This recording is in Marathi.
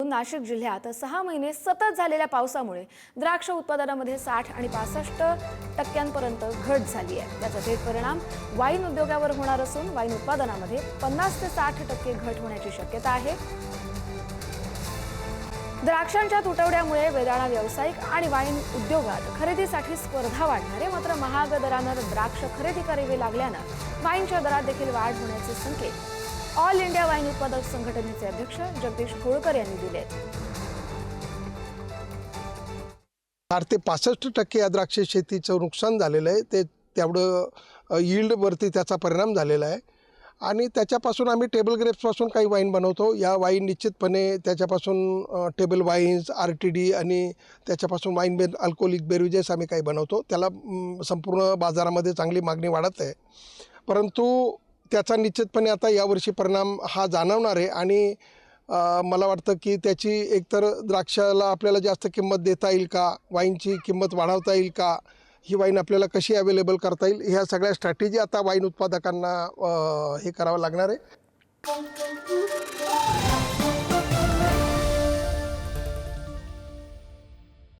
नाशिक जिल्ह्यात 6 महिने सतत झालेल्या पावसामुळे द्राक्ष उत्पादनामध्ये 60 आणि 65% घट झाली आहे। याचा थेट परिणाम वाईन उद्योगावर होणार असून वाईन उत्पादनामध्ये 50 ते 60% घट होण्याची शक्यता आहे। द्राक्षांच्या तुटवड्यामुळे वेदाणा व्यावसायिक आणि वाईन उद्योगात खरेदीसाठी स्पर्धा वाढणार आहे। मात्र महाग दरानं द्राक्ष खरेदी करावी लागल्यानं वाईनच्या दरात देखील वाढ होण्याचे संकेत ऑल इंडिया वाईन उत्पादक संघटनेचे अध्यक्ष जगदीश होळकर यांनी दिले। 4 ते 65% या द्राक्ष शेतीचं नुकसान झालेलं आहे। ते तेवढं यील्डवरती त्याचा परिणाम झालेला आहे आणि त्याच्यापासून आम्ही टेबल ग्रेप्सपासून काही वाईन बनवतो। या वाईन निश्चितपणे त्याच्यापासून टेबल वाईन्स, RTD आणि त्याच्यापासून वाईन अल्कोहोलिक बेवरेजेस आम्ही काही बनवतो। त्याला संपूर्ण बाजारामध्ये चांगली मागणी वाढत आहे, परंतु त्याचा निश्चितपणे आता यावर्षी परिणाम हा जाणवणार आहे आणि मला वाटतं की त्याची एकतर द्राक्षाला आपल्याला जास्त किंमत देता येईल का, वाईनची किंमत वाढवता येईल का, ही वाईन आपल्याला कशी अवेलेबल करता येईल, ह्या सगळ्या स्ट्रॅटेजी आता वाईन उत्पादकांना हे करावं लागणार आहे।